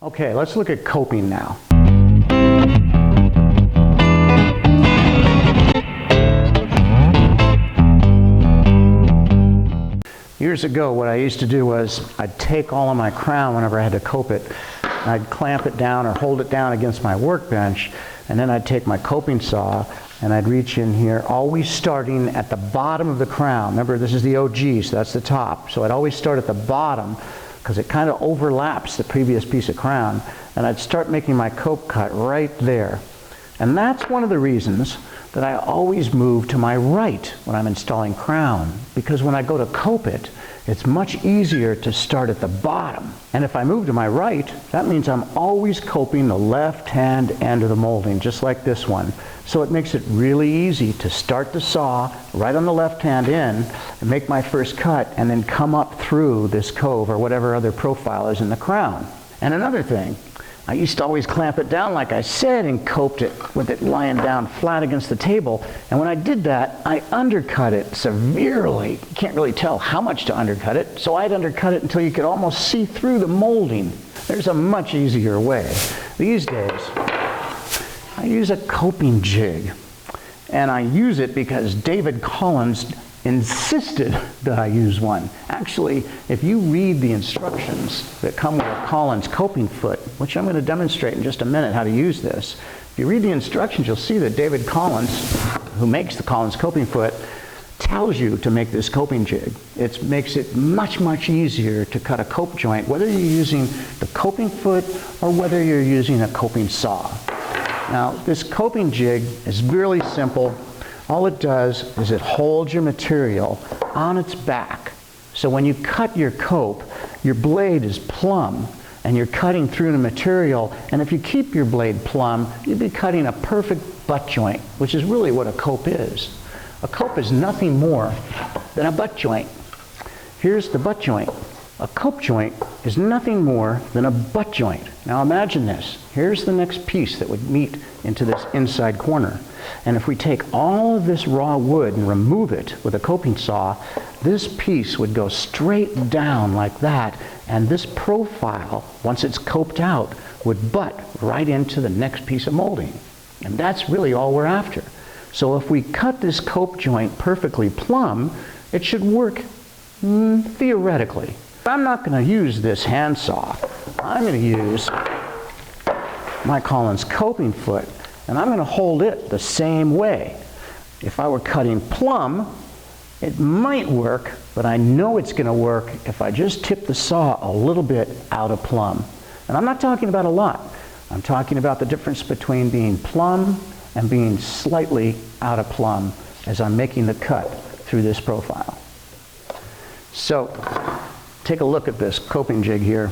Okay, let's look at coping now. Years ago, what I used to do was I'd take all of my crown whenever I had to cope it, and I'd clamp it down or hold it down against my workbench, and then I'd take my coping saw and I'd reach in here, always starting at the bottom of the crown. Remember, this is the OG, so that's the top. So I'd always start at the bottom because it kind of overlaps the previous piece of crown, and I'd start making my cope cut right there. And that's one of the reasons that I always move to my right when I'm installing crown, because when I go to cope it, it's much easier to start at the bottom. And if I move to my right, that means I'm always coping the left-hand end of the molding, just like this one. So it makes it really easy to start the saw right on the left-hand end and make my first cut and then come up through this cove or whatever other profile is in the crown. And another thing, I used to always clamp it down like I said and coped it with it lying down flat against the table. And when I did that, I undercut it severely. You can't really tell how much to undercut it, so I'd undercut it until you could almost see through the molding. There's a much easier way. These days, I use a coping jig. And I use it because David Collins insisted that I use one. Actually, if you read the instructions that come with a Collins coping foot, which I'm going to demonstrate in just a minute how to use this, if you read the instructions, you'll see that David Collins, who makes the Collins coping foot, tells you to make this coping jig. It makes it much, much easier to cut a cope joint, whether you're using the coping foot or whether you're using a coping saw. Now, this coping jig is really simple. All it does is it holds your material on its back. So when you cut your cope, your blade is plumb and you're cutting through the material. And if you keep your blade plumb, you'd be cutting a perfect butt joint, which is really what a cope is. A cope is nothing more than a butt joint. Here's the butt joint. A cope joint is nothing more than a butt joint. Now imagine this. Here's the next piece that would meet into this inside corner. And if we take all of this raw wood and remove it with a coping saw, this piece would go straight down like that, and this profile, once it's coped out, would butt right into the next piece of molding. And that's really all we're after. So if we cut this cope joint perfectly plumb, it should work theoretically. I'm not going to use this handsaw. I'm going to use my Collins coping foot, and I'm going to hold it the same way. If I were cutting plumb, it might work, but I know it's going to work if I just tip the saw a little bit out of plumb. And I'm not talking about a lot. I'm talking about the difference between being plumb and being slightly out of plumb as I'm making the cut through this profile. So, take a look at this coping jig here.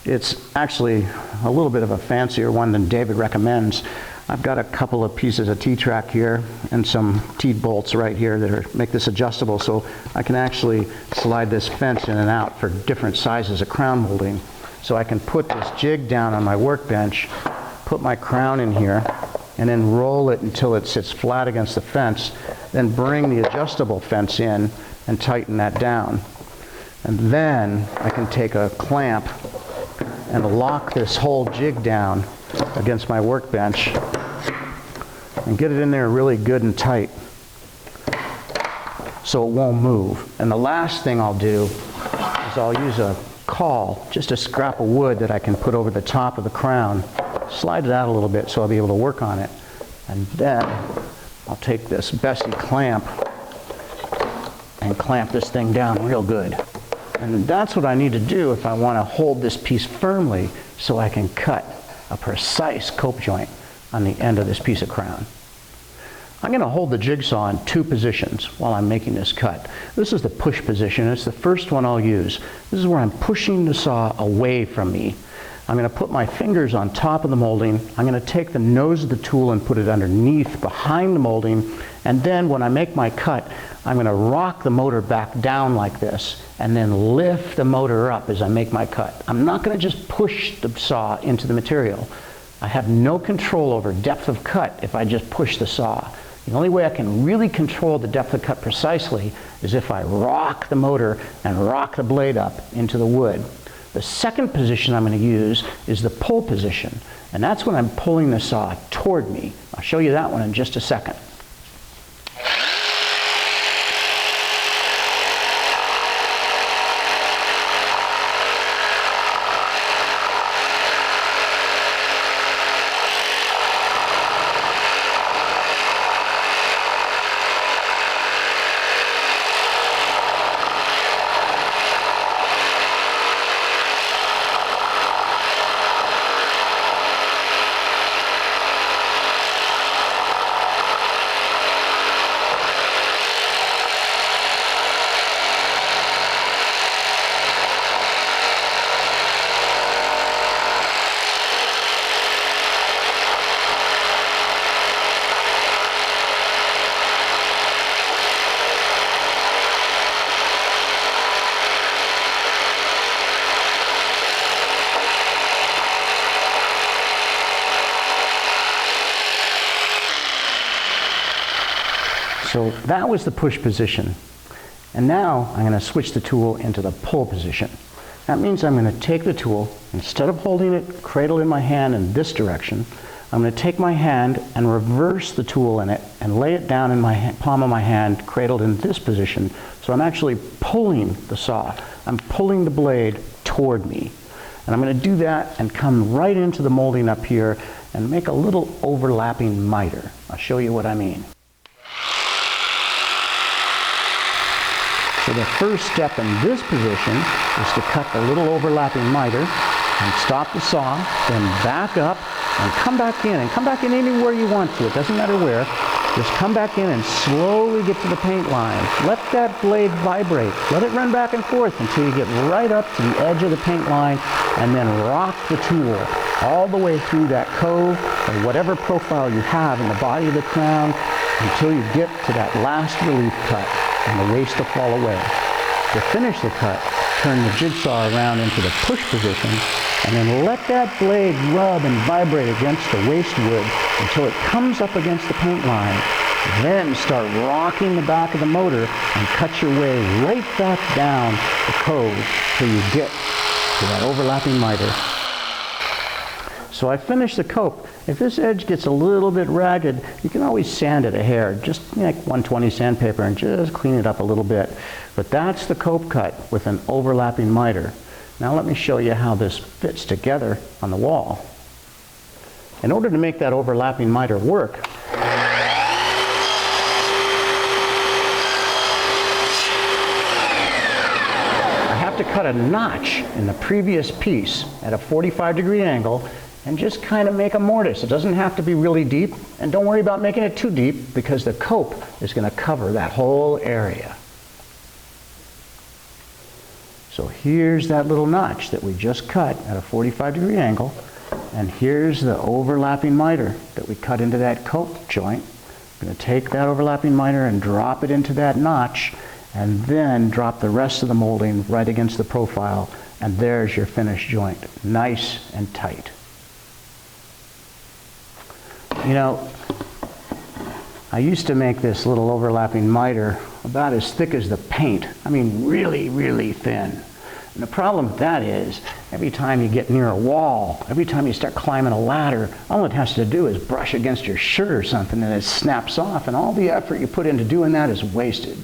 It's actually a little bit of a fancier one than David recommends. I've got a couple of pieces of T-track here and some T-bolts right here that make this adjustable, so I can actually slide this fence in and out for different sizes of crown molding. So I can put this jig down on my workbench, put my crown in here, and then roll it until it sits flat against the fence, then bring the adjustable fence in and tighten that down. And then I can take a clamp and lock this whole jig down against my workbench and get it in there really good and tight so it won't move. And the last thing I'll do is I'll use a caul, just a scrap of wood that I can put over the top of the crown, slide it out a little bit so I'll be able to work on it. And then I'll take this Bessie clamp and clamp this thing down real good. And that's what I need to do if I want to hold this piece firmly so I can cut a precise cope joint on the end of this piece of crown. I'm going to hold the jigsaw in two positions while I'm making this cut. This is the push position. It's the first one I'll use. This is where I'm pushing the saw away from me. I'm going to put my fingers on top of the molding. I'm going to take the nose of the tool and put it underneath, behind the molding, and then when I make my cut, I'm going to rock the motor back down like this and then lift the motor up as I make my cut. I'm not going to just push the saw into the material. I have no control over depth of cut if I just push the saw. The only way I can really control the depth of cut precisely is if I rock the motor and rock the blade up into the wood. The second position I'm going to use is the pull position, and that's when I'm pulling the saw toward me. I'll show you that one in just a second. So that was the push position. And now I'm going to switch the tool into the pull position. That means I'm going to take the tool, instead of holding it cradled in my hand in this direction, I'm going to take my hand and reverse the tool in it and lay it down in my palm of my hand, cradled in this position. So I'm actually pulling the saw. I'm pulling the blade toward me. And I'm going to do that and come right into the molding up here and make a little overlapping miter. I'll show you what I mean. So the first step in this position is to cut the little overlapping miter and stop the saw, then back up and come back in. And come back in anywhere you want to. It doesn't matter where. Just come back in and slowly get to the paint line. Let that blade vibrate. Let it run back and forth until you get right up to the edge of the paint line, and then rock the tool all the way through that cove or whatever profile you have in the body of the crown until you get to that last relief cut and the waste will fall away. To finish the cut, turn the jigsaw around into the push position and then let that blade rub and vibrate against the waste wood until it comes up against the paint line. Then start rocking the back of the motor and cut your way right back down the cove till you get to that overlapping miter. So I finished the cope. If this edge gets a little bit ragged, you can always sand it a hair, just like 120 sandpaper, and just clean it up a little bit. But that's the cope cut with an overlapping miter. Now let me show you how this fits together on the wall. In order to make that overlapping miter work, I have to cut a notch in the previous piece at a 45-degree angle and just kind of make a mortise. It doesn't have to be really deep, and don't worry about making it too deep because the cope is going to cover that whole area. So here's that little notch that we just cut at a 45-degree angle, and here's the overlapping miter that we cut into that cope joint. I'm going to take that overlapping miter and drop it into that notch, and then drop the rest of the molding right against the profile, and there's your finished joint, nice and tight. You know, I used to make this little overlapping miter about as thick as the paint. I mean, really, really thin. And the problem with that is, every time you get near a wall, every time you start climbing a ladder, all it has to do is brush against your shirt or something and it snaps off, and all the effort you put into doing that is wasted.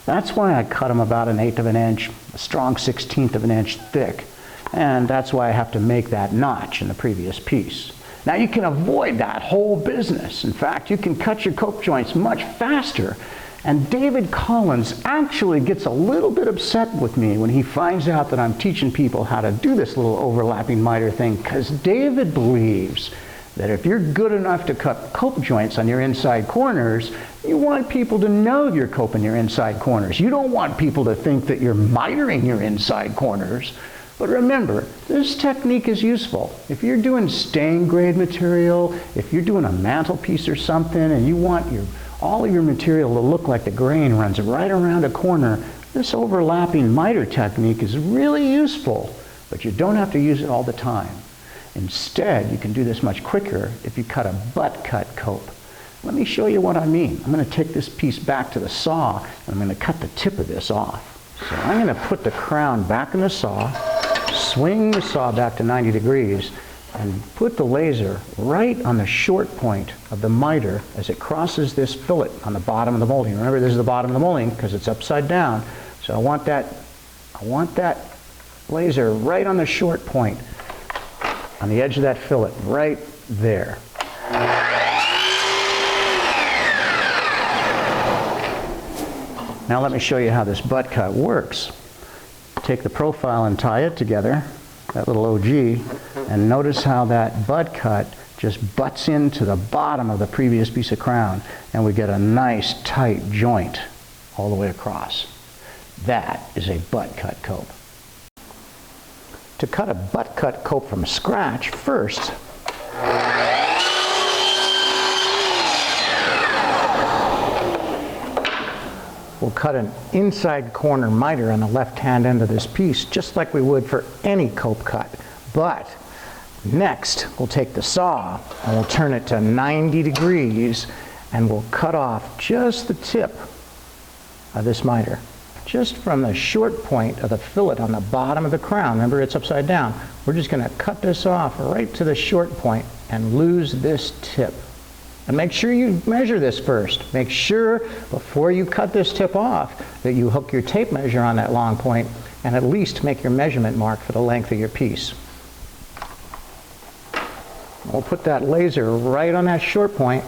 That's why I cut them about 1/8 of an inch, a strong 1/16 of an inch thick. And that's why I have to make that notch in the previous piece. Now you can avoid that whole business. In fact, you can cut your cope joints much faster. And David Collins actually gets a little bit upset with me when he finds out that I'm teaching people how to do this little overlapping miter thing, because David believes that if you're good enough to cut cope joints on your inside corners, you want people to know you're coping your inside corners. You don't want people to think that you're mitering your inside corners. But remember, this technique is useful. If you're doing stain grade material, if you're doing a mantelpiece or something and you want all of your material to look like the grain runs right around a corner, this overlapping miter technique is really useful, but you don't have to use it all the time. Instead, you can do this much quicker if you cut a butt cut cope. Let me show you what I mean. I'm going to take this piece back to the saw and I'm going to cut the tip of this off. So I'm going to put the crown back in the saw, swing the saw back to 90 degrees and put the laser right on the short point of the miter as it crosses this fillet on the bottom of the molding. Remember, this is the bottom of the molding because it's upside down. So I want that laser right on the short point, on the edge of that fillet, right there. Now let me show you how this butt cut works. Take the profile and tie it together, that little OG, and notice how that butt cut just butts into the bottom of the previous piece of crown, and we get a nice tight joint all the way across. That is a butt cut cope. To cut a butt cut cope from scratch, first, we'll cut an inside corner miter on the left-hand end of this piece, just like we would for any cope cut. But next, we'll take the saw and we'll turn it to 90 degrees and we'll cut off just the tip of this miter, just from the short point of the fillet on the bottom of the crown. Remember, it's upside down. We're just going to cut this off right to the short point and lose this tip. And make sure you measure this first. Make sure before you cut this tip off that you hook your tape measure on that long point and at least make your measurement mark for the length of your piece. We'll put that laser right on that short point.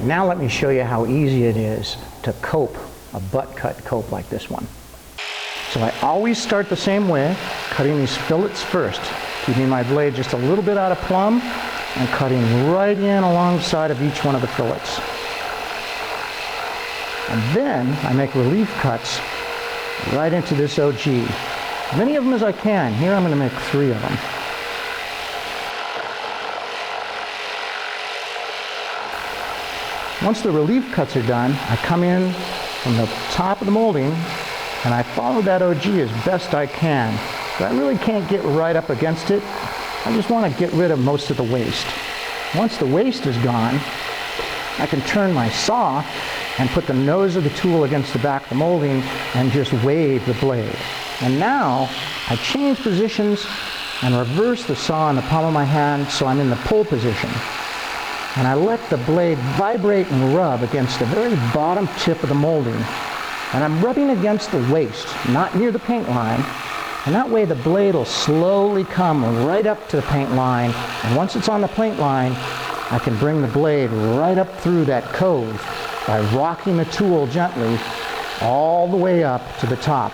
Now let me show you how easy it is to cope a butt cut cope like this one. So I always start the same way, cutting these fillets first, keeping my blade just a little bit out of plumb and cutting right in alongside of each one of the fillets. And then I make relief cuts right into this OG. As many of them as I can. Here I'm going to make 3 of them. Once the relief cuts are done, I come in from the top of the molding and I follow that OG as best I can. But I really can't get right up against it. I just want to get rid of most of the waste. Once the waste is gone, I can turn my saw and put the nose of the tool against the back of the molding and just wave the blade. And now I change positions and reverse the saw in the palm of my hand so I'm in the pull position. And I let the blade vibrate and rub against the very bottom tip of the molding. And I'm rubbing against the waist, not near the paint line. And that way the blade will slowly come right up to the paint line. And once it's on the paint line, I can bring the blade right up through that cove by rocking the tool gently all the way up to the top.